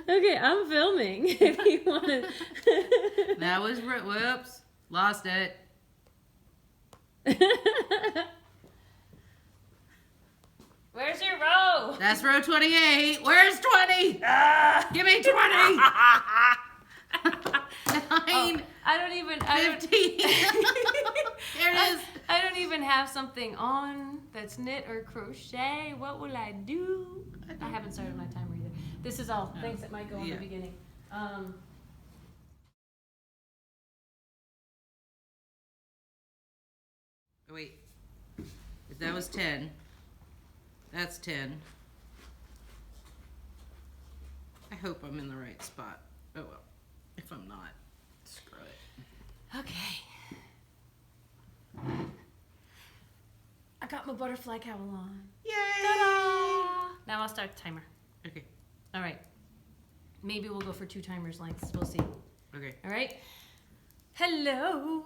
Okay, I'm filming if you want to. That was, whoops, lost it. Where's your row? That's row 28. Where's 20? Give me 20. 9. I don't even. 15. There it is. I don't even have something on that's knit or crochet. What will I do? I haven't started my timer either. This is all things that might go in the beginning. Wait. If that was 10, that's 10. I hope I'm in the right spot. Oh well. If I'm not, screw it. Okay. I got my butterfly cowl on. Yay! Ta-da! Now I'll start the timer. Okay. All right. Maybe we'll go for 2 timers lengths. We'll see. Okay. All right. Hello.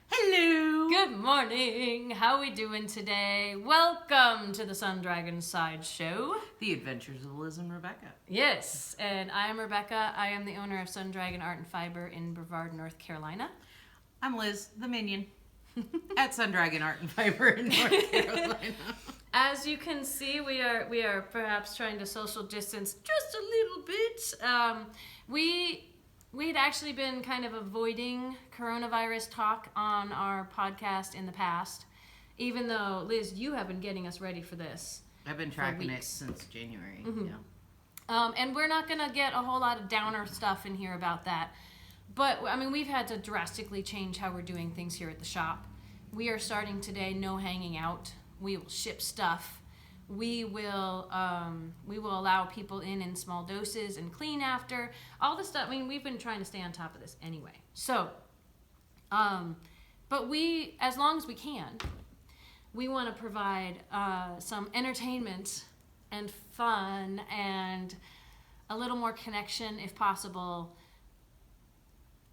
Hello. Good morning. How we doing today? Welcome to the Sun Dragon Sideshow. The Adventures of Liz and Rebecca. Yes, and I am Rebecca. I am the owner of Sun Dragon Art and Fiber in Brevard, North Carolina. I'm Liz, the minion, at Sun Dragon Art and Fiber in North Carolina. As you can see, we are perhaps trying to social distance just a little bit. We'd actually been kind of avoiding coronavirus talk on our podcast in the past, even though, Liz, you have been getting us ready for this. I've been tracking it since January. Mm-hmm. Yeah. And we're not going to get a whole lot of downer stuff in here about that. But, I mean, we've had to drastically change how we're doing things here at the shop. We are starting today no hanging out. We will ship stuff. We will allow people in small doses and clean after. All the stuff, I mean, we've been trying to stay on top of this anyway. So, but we, as long as we can, we want to provide some entertainment and fun and a little more connection if possible.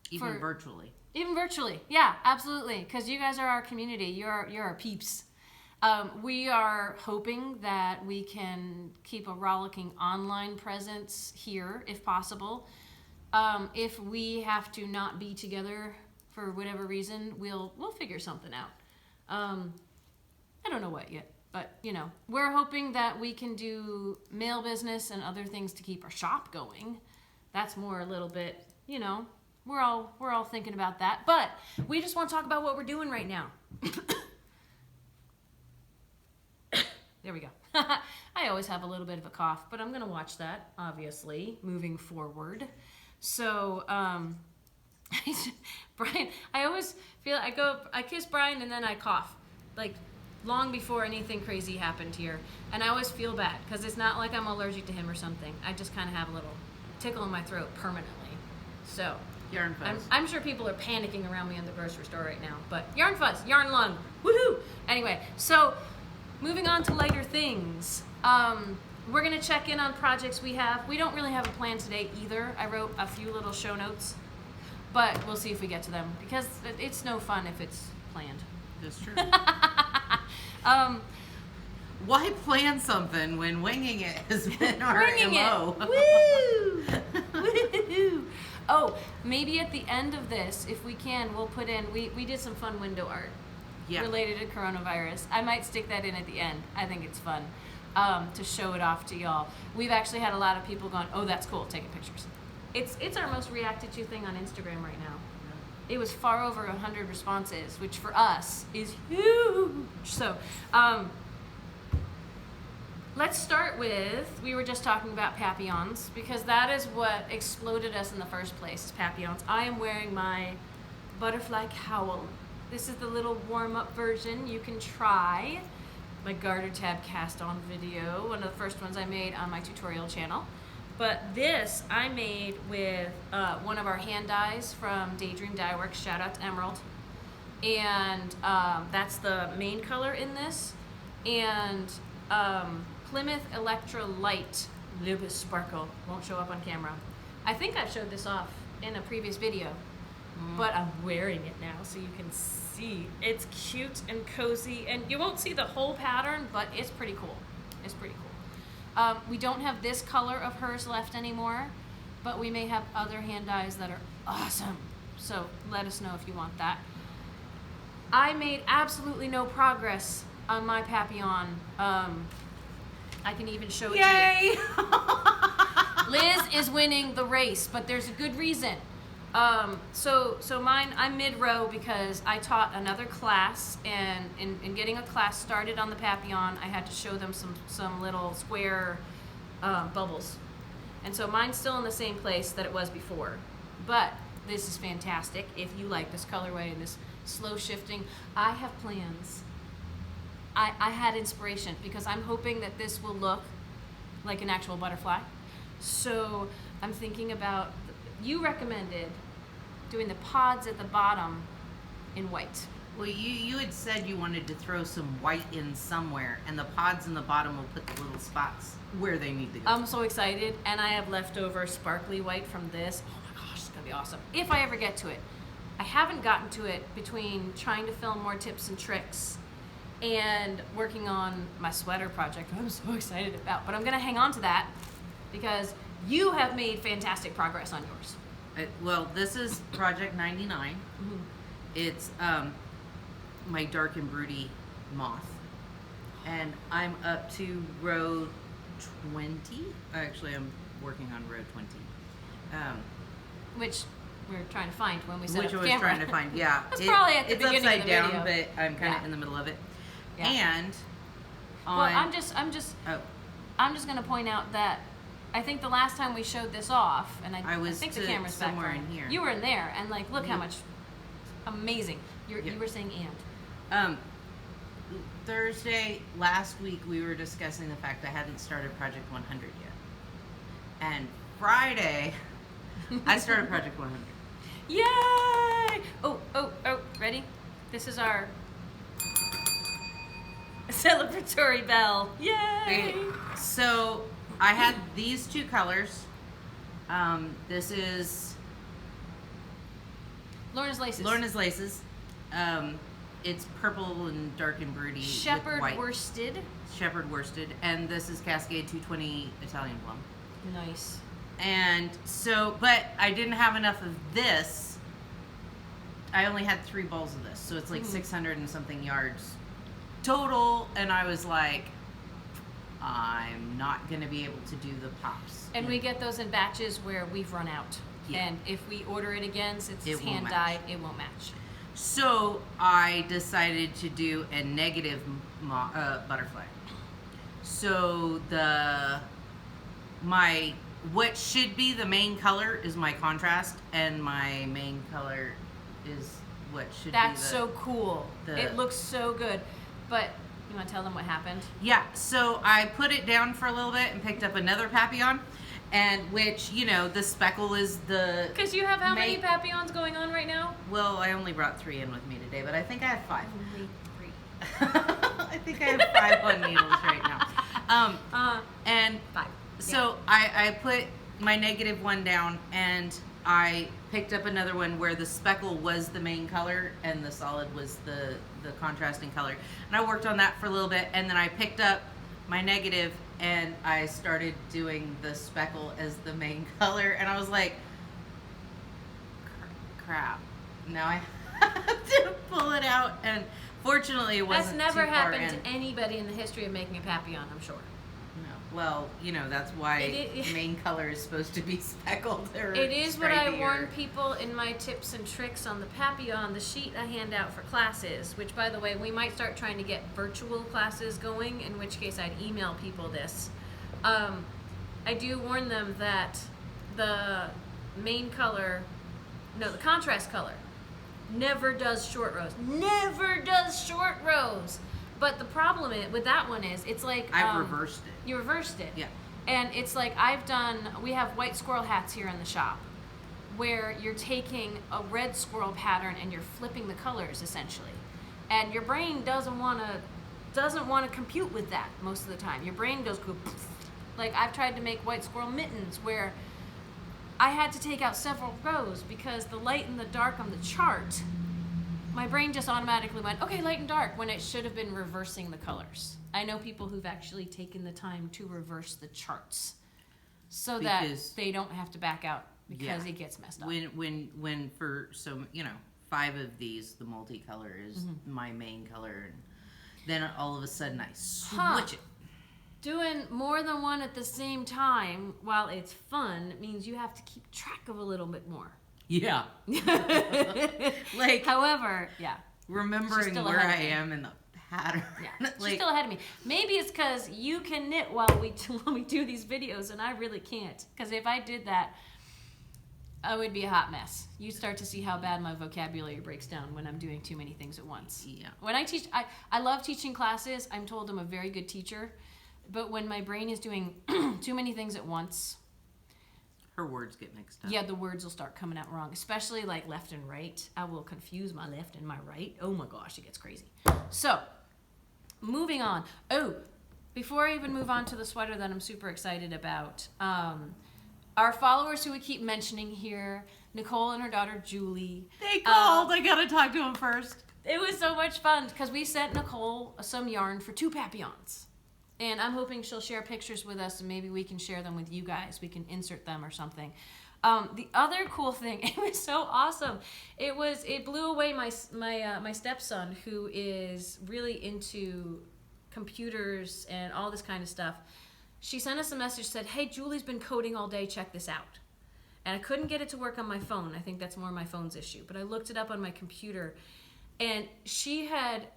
Even virtually. Even virtually, yeah, absolutely. Because you guys are our community. You're our peeps. We are hoping that we can keep a rollicking online presence here, if possible. If we have to not be together for whatever reason, we'll figure something out. I don't know what yet, but we're hoping that we can do mail business and other things to keep our shop going. That's more a little bit, we're all thinking about that. But we just want to talk about what we're doing right now. There we go. I always have a little bit of a cough, but I'm going to watch that, obviously, moving forward. So, Brian, I always feel, I kiss Brian and then I cough, like long before anything crazy happened here. And I always feel bad, because it's not like I'm allergic to him or something. I just kind of have a little tickle in my throat permanently. So, Yarn fuzz. I'm sure people are panicking around me in the grocery store right now, but yarn fuzz, yarn lung, woohoo! Anyway, so moving on to lighter things. We're gonna check in on projects we have. We don't really have a plan today either. I wrote a few little show notes, but we'll see if we get to them because it's no fun if it's planned. That's true. Why plan something when winging it has been our MO? Woo! Woo! Oh, maybe at the end of this, if we can, we'll put in, we did some fun window art related to coronavirus. I might stick that in at the end. I think it's fun to show it off to y'all. We've actually had a lot of people going, oh, that's cool, taking pictures. It's our most reacted to thing on Instagram right now. It was far over 100 responses, which for us is huge. So, let's start with, we were just talking about Papillons, because that is what exploded us in the first place, is Papillons. I am wearing my butterfly cowl. This is the little warm-up version you can try. My garter tab cast on video, one of the first ones I made on my tutorial channel. But this I made with one of our hand dyes from Daydream Dye Works, shout out to Emerald. And that's the main color in this. And Plymouth Electra Light Lupus Sparkle, won't show up on camera. I think I've showed this off in a previous video, but I'm wearing it now so you can see. It's cute and cozy, and you won't see the whole pattern, but it's pretty cool. It's pretty cool. We don't have this color of hers left anymore. but we may have other hand dyes that are awesome. So let us know if you want that. I made absolutely no progress on my Papillon. I can even show it to you. Yay! Liz is winning the race, but there's a good reason. So mine, I'm mid-row because I taught another class, and in getting a class started on the Papillon, I had to show them some little square bubbles. And so mine's still in the same place that it was before. But this is fantastic if you like this colorway and this slow shifting. I have plans. I had inspiration because I'm hoping that this will look like an actual butterfly. So I'm thinking about, you recommended doing the pods at the bottom in white. Well, you had said you wanted to throw some white in somewhere, and the pods in the bottom will put the little spots where they need to go. I'm so excited, and I have leftover sparkly white from this. Oh my gosh, it's gonna be awesome. If I ever get to it. I haven't gotten to it between trying to film more tips and tricks and working on my sweater project I'm so excited about. But I'm gonna hang on to that because you have made fantastic progress on yours. Well, this is Project 99. Mm-hmm. It's my dark and broody moth, and I'm up to row 20. Actually, I'm working on row 20. Which we're trying to find when we set Which up I the was camera. trying to find, yeah. That's probably at the it's beginning upside of the down, video. but I'm kind of Yeah. in the middle of it. Yeah. And on, Well, I'm just gonna point out that I think the last time we showed this off, and I was think the to camera's back somewhere on. in here. You were in there, and like, look how Mhm. much amazing. Yeah. You were saying and. Thursday last week we were discussing the fact I hadn't started Project 100 yet, and Friday I started Project 100. Yay! Oh, ready? This is our celebratory bell. Yay! So I had these two colors. This is Lorna's laces. Lorna's Laces. It's purple and dark and broody. Shepherd with white. worsted. Shepherd worsted. And this is Cascade 220 Italian Plum. Nice. And so, but I didn't have enough of this. I only had 3 balls of this. So it's like 600 and something yards total. And I was like, I'm not going to be able to do the pops. And we get those in batches where we've run out. Yeah. And if we order it again, since it's It won't hand match. dyed, it won't match. So I decided to do a negative butterfly. So what should be the main color is my contrast, and my main color is what should That's be so cool. It looks so good. But you want to tell them what happened? Yeah, so I put it down for a little bit and picked up another Papillon, and which, you know, the speckle is the... Because you have how many Papillons going on right now? Well, I only brought 3 in with me today, but I think I have 5. Only 3. I think I have 5 on needles right now. And 5. so I put my negative one down, and I picked up another one where the speckle was the main color and the solid was the contrasting color. And I worked on that for a little bit, and then I picked up my negative and I started doing the speckle as the main color, and I was like, crap. Now I have to pull it out, and fortunately it wasn't That's never too far happened in. to anybody in the history of making a Papillon, I'm sure. No. Well, you know, that's why main color is supposed to be speckled or It is what I stripy warn or- people in my tips and tricks on the Papillon, the sheet I hand out for classes, which, by the way, we might start trying to get virtual classes going, in which case I'd email people this. I do warn them that the main color, no, the contrast color, never does short rows. Never does short rows. But the problem with that one is, it's like... I've reversed it. You reversed it. Yeah. And it's like we have white squirrel hats here in the shop where you're taking a red squirrel pattern and you're flipping the colors essentially. And your brain doesn't want to compute with that most of the time. Your brain goes poof. Like I've tried to make white squirrel mittens where I had to take out several rows because the light and the dark on the chart, my brain just automatically went, okay, light and dark, when it should have been reversing the colors. I know people who've actually taken the time to reverse the charts. so that they don't have to back out because it gets messed up. When for 5 of these, the multicolor is my main color, and then all of a sudden I switch it. Doing more than one at the same time, while it's fun, means you have to keep track of a little bit more. Yeah. However, remembering where I am in the pattern. Yeah, she's still ahead of me. Maybe it's because you can knit while we do these videos, and I really can't. Because if I did that, I would be a hot mess. You start to see how bad my vocabulary breaks down when I'm doing too many things at once. Yeah. When I teach, I love teaching classes. I'm told I'm a very good teacher. But when my brain is doing too many things at once, her words get mixed up. Yeah, the words will start coming out wrong, especially like left and right. I will confuse my left and my right. Oh my gosh, it gets crazy. So, moving on. Oh, before I even move on to the sweater that I'm super excited about, our followers who we keep mentioning here, Nicole and her daughter Julie. They called. I gotta talk to them first. It was so much fun because we sent Nicole some yarn for 2 Papillons. And I'm hoping she'll share pictures with us, and maybe we can share them with you guys. We can insert them or something. The other cool thing, it was so awesome. It blew away my stepson, who is really into computers and all this kind of stuff. She sent us a message, said, "Hey, Julie's been coding all day. Check this out." And I couldn't get it to work on my phone. I think that's more my phone's issue. But I looked it up on my computer. And she had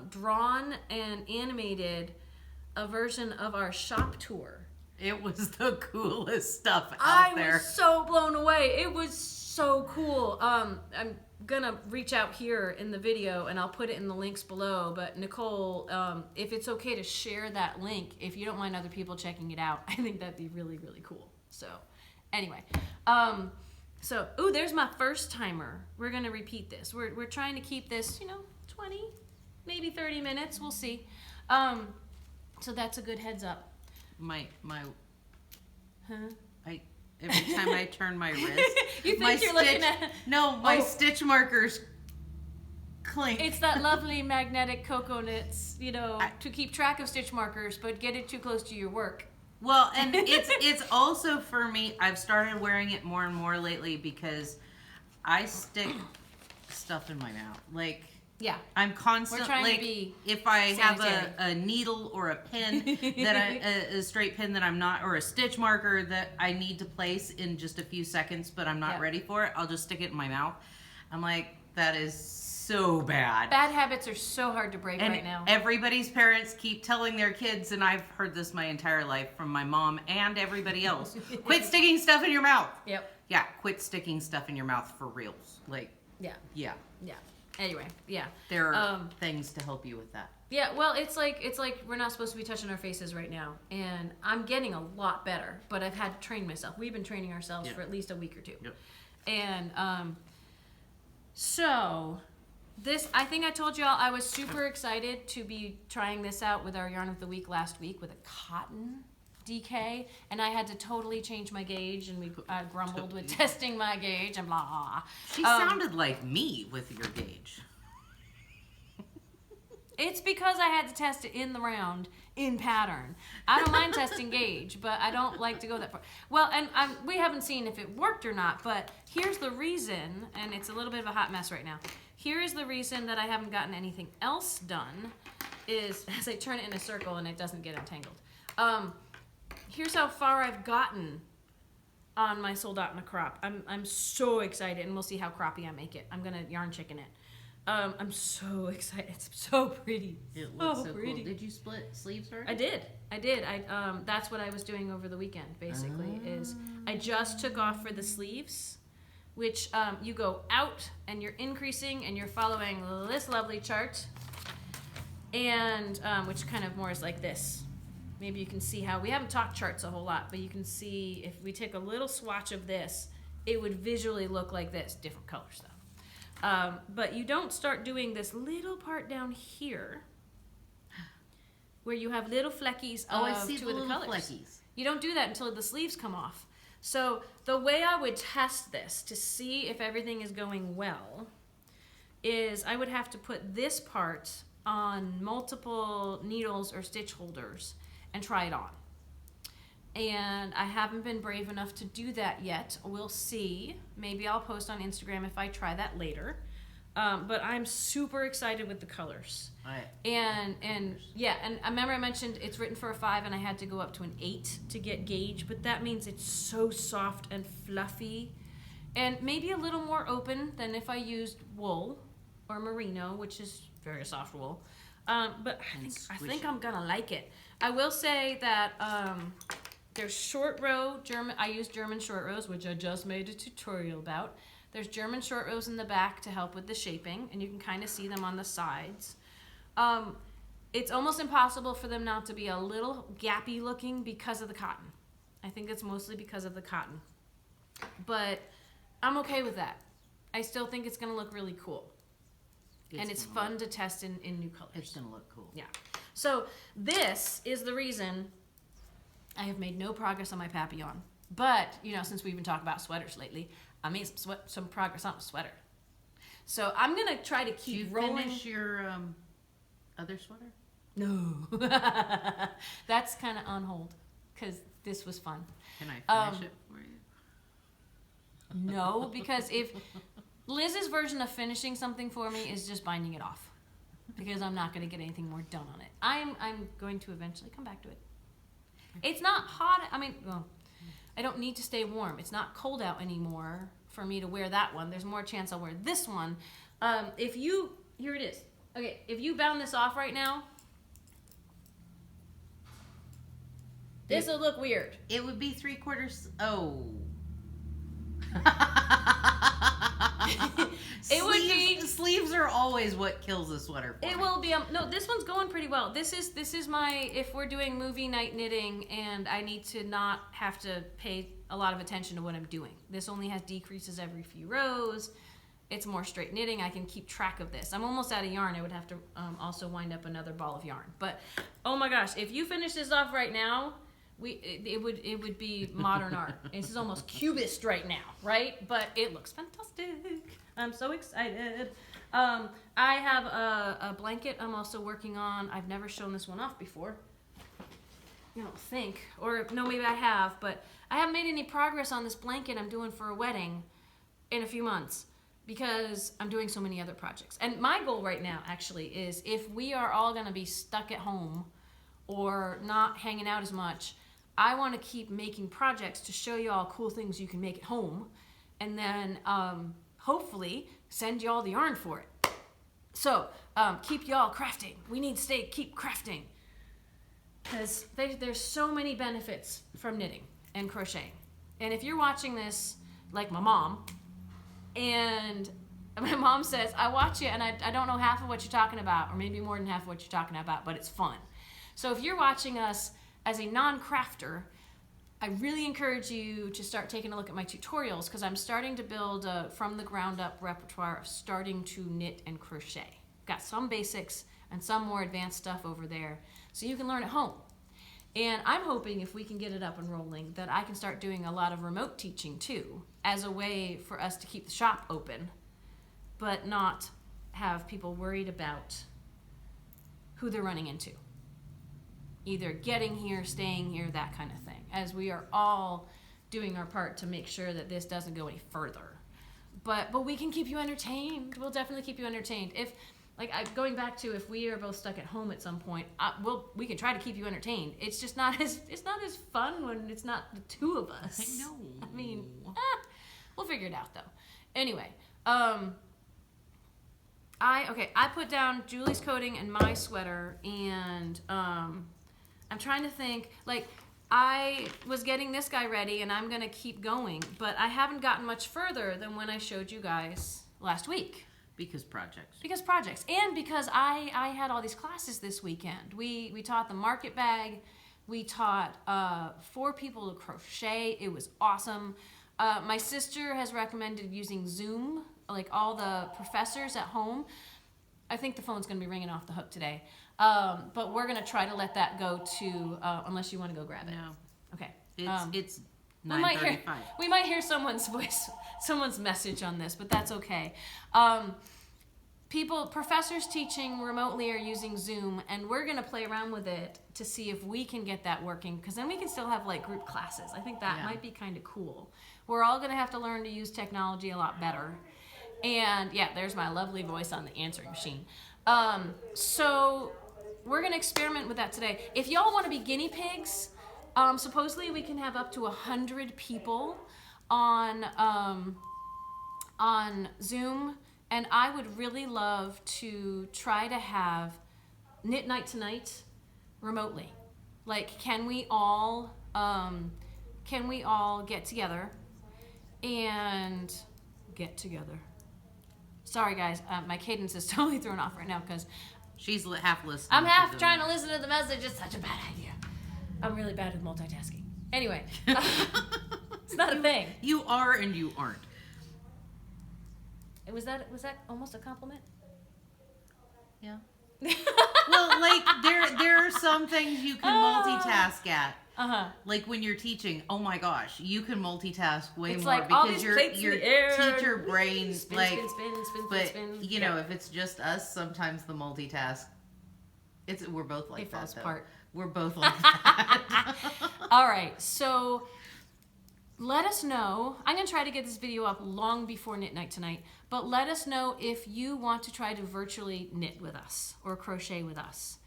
drawn and animated a version of our shop tour. It was the coolest stuff out there. I was so blown away. It was so cool. I'm gonna reach out here in the video and I'll put it in the links below. But Nicole, if it's okay to share that link, if you don't mind other people checking it out, I think that'd be really, really cool. So anyway, there's my first timer. We're gonna repeat this. We're trying to keep this, 20, maybe 30 minutes. We'll see. So that's a good heads up. Every time I turn my wrist, you think you're looking at? No, my stitch markers clink. It's that lovely magnetic cocoa knits, to keep track of stitch markers, but get it too close to your work. Well, and it's also for me. I've started wearing it more and more lately because I stick stuff in my mouth. Yeah, I'm constantly, we're trying to be if I sanitary. have a needle or a pin a straight pin that I'm not, or a stitch marker that I need to place in just a few seconds, but I'm not ready for it, I'll just stick it in my mouth. I'm like, that is so bad. Bad habits are so hard to break right now. Everybody's parents keep telling their kids, and I've heard this my entire life from my mom and everybody else, quit sticking stuff in your mouth. Yep. Yeah, quit sticking stuff in your mouth for reals. Yeah. Anyway, yeah. There are things to help you with that. Yeah, well, it's like we're not supposed to be touching our faces right now, and I'm getting a lot better, but I've had to train myself. We've been training ourselves for at least a week or 2. Yep. And so this, I think I told y'all I was super excited to be trying this out with our Yarn of the Week last week with a cotton DK, and I had to totally change my gauge, and we grumbled with testing my gauge and blah. She sounded like me with your gauge. It's because I had to test it in the round, in pattern. I don't mind testing gauge, but I don't like to go that far. Well, and we haven't seen if it worked or not, but here's the reason, and it's a little bit of a hot mess right now. Here is the reason that I haven't gotten anything else done, is as I turn it in a circle and it doesn't get entangled. Here's how far I've gotten on my Soldotna crop. I'm so excited, and we'll see how croppy I make it. I'm gonna yarn chicken it. I'm so excited. It's so pretty. It looks so pretty. Cool. Did you split sleeves already? I did. That's what I was doing over the weekend, basically, is I just took off for the sleeves, which you go out and you're increasing and you're following this lovely chart, and which kind of more is like this. Maybe you can see how, we haven't talked charts a whole lot, but you can see if we take a little swatch of this, it would visually look like this, different colors though. But you don't start doing this little part down here where you have little fleckies of 2 of the colors. Fleckies. You don't do that until the sleeves come off. So the way I would test this to see if everything is going well is I would have to put this part on multiple needles or stitch holders and try it on. and I haven't been brave enough to do that yet. We'll see. Maybe I'll post on Instagram if I try that later. But I'm super excited with the colors. And I remember I mentioned it's written for a 5 and I had to go up to an 8 to get gauge, but that means it's so soft and fluffy and maybe a little more open than if I used wool or merino, which is very soft wool. But I think I'm gonna like it. I will say that there's short row German. I use German short rows, which I just made a tutorial about. There's German short rows in the back to help with the shaping, and you can kind of see them on the sides. It's almost impossible for them not to be a little gappy looking because of the cotton. I think it's mostly because of the cotton. But I'm okay with that. I still think it's going to look really cool. It's fun to test in new colors. It's going to look cool. Yeah. So this is the reason I have made no progress on my Papillon. But, since we've been talking about sweaters lately, I made some progress on a sweater. So I'm going to try to keep rolling. Did you finish your other sweater? No. That's kind of on hold because this was fun. Can I finish it for you? No, because if Liz's version of finishing something for me is just binding it off because I'm not going to get anything more done on it. I'm going to eventually come back to it. It's not hot. I don't need to stay warm. It's not cold out anymore for me to wear that one. There's more chance I'll wear this one. Here it is. Okay, if you bound this off right now, this will look weird. It would be 3/4. Oh. Sleeves are always what kills a sweater for me. Will be no, this one's going pretty well. This is my, if we're doing movie night knitting and I need to not have to pay a lot of attention to what I'm doing. This only has decreases every few rows. It's more straight knitting. I can keep track of this. I'm almost out of yarn. I would have to also wind up another ball of yarn. But oh my gosh, if you finish this off right now, it would be modern art. This is almost cubist right now, right? But it looks fantastic. I'm so excited. I have a blanket I'm also working on. I've never shown this one off before. I don't think, or no, maybe I have, but I haven't made any progress on this blanket I'm doing for a wedding in a few months because I'm doing so many other projects. And my goal right now actually is if we are all gonna be stuck at home or not hanging out as much, I want to keep making projects to show you all cool things you can make at home, and then hopefully send you all the yarn for it. So keep y'all crafting. We need to keep crafting because there's so many benefits from knitting and crocheting. And if you're watching this like my mom, and my mom says, I watch you and I don't know half of what you're talking about, or maybe more than half of what you're talking about, but it's fun. So if you're watching us as a non-crafter, I really encourage you to start taking a look at my tutorials because I'm starting to build a from the ground up repertoire of starting to knit and crochet. Got some basics and some more advanced stuff over there so you can learn at home. And I'm hoping if we can get it up and rolling that I can start doing a lot of remote teaching too as a way for us to keep the shop open but not have people worried about who they're running into. Either getting here, staying here, that kind of thing, as we are all doing our part to make sure that this doesn't go any further. But we can keep you entertained. We'll definitely keep you entertained. If, going back to if we are both stuck at home at some point, we can try to keep you entertained. It's just not as fun when it's not the two of us. I know. I mean, we'll figure it out though. Anyway, I put down Julie's coating and my sweater, and I'm trying to think, I was getting this guy ready and I'm going to keep going, but I haven't gotten much further than when I showed you guys last week. Because projects. And because I had all these classes this weekend. We taught the market bag. We taught 4 people to crochet. It was awesome. My sister has recommended using Zoom, all the professors at home. I think the phone's going to be ringing off the hook today. But we're going to try to let that go to, unless you want to go grab it. No. Okay. It's 9:35. We might hear someone's voice, someone's message on this, but that's okay. professors teaching remotely are using Zoom, and we're going to play around with it to see if we can get that working, because then we can still have like group classes. I think that might be kind of cool. We're all going to have to learn to use technology a lot better. And yeah, there's my lovely voice on the answering machine. So we're going to experiment with that today. If y'all want to be guinea pigs, supposedly we can have up to 100 people on Zoom. And I would really love to try to have Knit Night Tonight remotely. Like, can we all get together and get together? Sorry, guys, my cadence is totally thrown off right now because she's half listening. I'm half trying to listen to the message. It's such a bad idea. I'm really bad with multitasking. Anyway, it's not a thing. You are and you aren't. Was that almost a compliment? Yeah. Well, like there are some things you can multitask at. Like when you're teaching, oh my gosh, you can multitask way more like all because these your plates in the air, teacher brain spin, like spin. You know, if it's just us, sometimes the multitask we're both like it that falls though. apart. We're both like that. All right, so let us know. I'm going to try to get this video up long before Knit Night Tonight, but let us know if you want to try to virtually knit with us or crochet with us.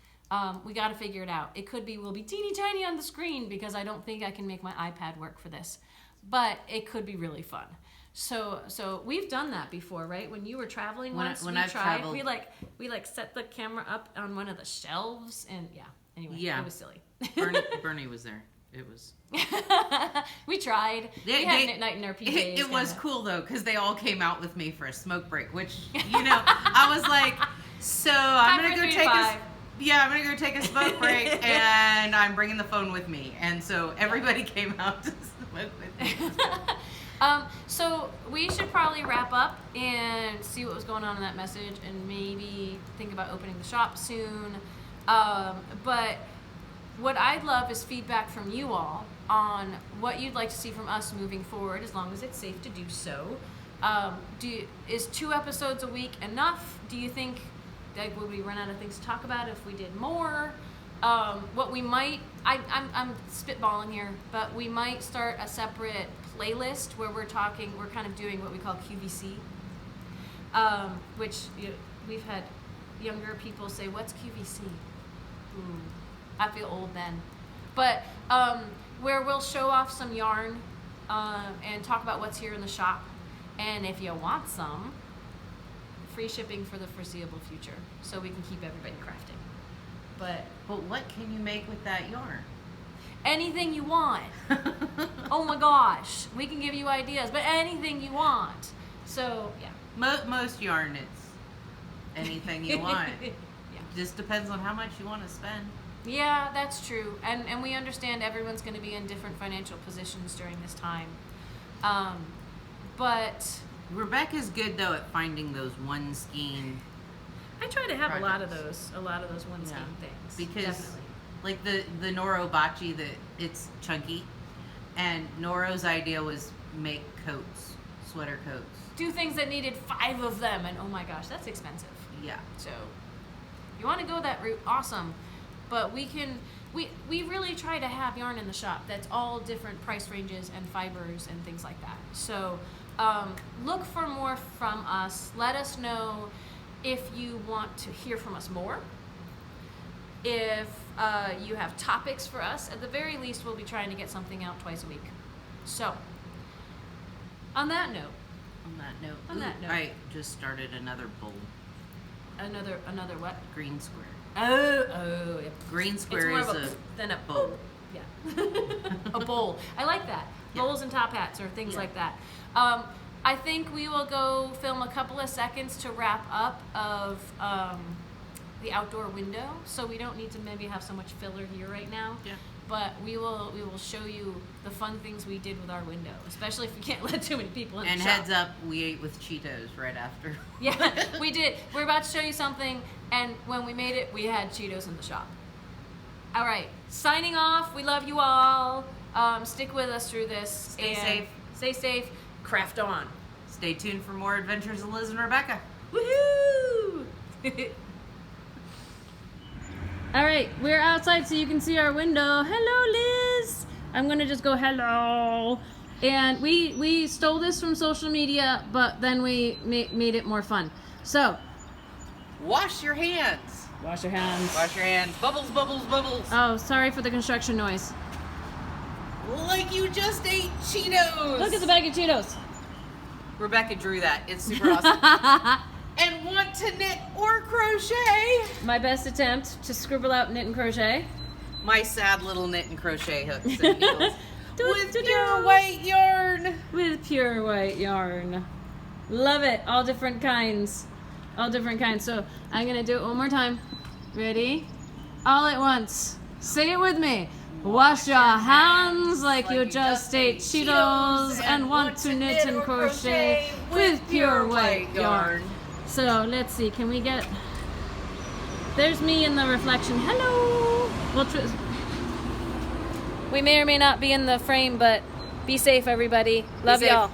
We got to figure it out. It could be we'll be teeny tiny on the screen because I don't think I can make my iPad work for this, but it could be really fun. So we've done that before, right? When you were traveling once, when we I've tried. traveled, We set the camera up on one of the shelves, and yeah. Anyway, it was silly. Bernie was there. It was. We tried. We had Knit Night in our PJs. It was cool though because they all came out with me for a smoke break, which I was like, so I'm gonna go take a smoke break, and I'm bringing the phone with me, and so everybody came out to smoke with me. So we should probably wrap up and see what was going on in that message, and maybe think about opening the shop soon. But what I'd love is feedback from you all on what you'd like to see from us moving forward, as long as it's safe to do so. Is 2 episodes a week enough? Do you think that would we run out of things to talk about if we did more? What we might, I'm spitballing here, but we might start a separate playlist where we're kind of doing what we call QVC, which we've had younger people say, what's QVC? I feel old then. But where we'll show off some yarn and talk about what's here in the shop. And if you want some, free shipping for the foreseeable future so we can keep everybody crafting. But what can you make with that yarn? Anything you want. Oh my gosh. We can give you ideas, but anything you want. So, yeah. Most yarn, it's anything you want. Just depends on how much you want to spend. Yeah, that's true. And we understand everyone's going to be in different financial positions during this time. But Rebecca's good though at finding those one skein. I try to have a lot of those one skein things. Because definitely. Like the Noro Bachi, it's chunky, and Noro's idea was make coats, sweater coats. Do things that needed 5 of them, and oh my gosh, that's expensive. Yeah. So you want to go that route, awesome. But we really try to have yarn in the shop that's all different price ranges and fibers and things like that. So look for more from us. Let us know if you want to hear from us more. If you have topics for us, at the very least, we'll be trying to get something out twice a week. So, on that note. I just started another bowl. Another what? Green square. Oh, yeah. Green square it's more is than a bowl. Yeah. A bowl. I like that. Yeah. Bowls and top hats or things like that. I think we will go film a couple of seconds to wrap up of the outdoor window, so we don't need to maybe have so much filler here right now. Yeah. But we will show you the fun things we did with our window, especially if we can't let too many people in and the shop. heads up, we ate with Cheetos right after. Yeah, we did. We're about to show you something, and when we made it, we had Cheetos in the shop. All right, signing off. We love you all. Stick with us through this. Stay safe. Stay safe. Craft on. Stay tuned for more adventures of Liz and Rebecca. Woohoo! All right, we're outside so you can see our window. Hello, Liz. I'm gonna just go hello. And we stole this from social media, but then we made it more fun. So, wash your hands. wash your hands. Wash your hands. Bubbles, bubbles, bubbles. Oh, sorry for the construction noise. Like you just ate Cheetos. Look at the bag of Cheetos. Rebecca drew that. It's super awesome. And want to knit or crochet? My best attempt to scribble out knit and crochet. My sad little knit and crochet hooks and needles. With Doo-doo-doo. pure white yarn. With pure white yarn. Love it. All different kinds. All different kinds. So I'm going to do it one more time. Ready? All at once. Say it with me. Wash your hands like you just ate Cheetos and want to knit and crochet with pure white yarn. So let's see. Can we get... There's me in the reflection. Hello. We may or may not be in the frame, but be safe, everybody. Love y'all.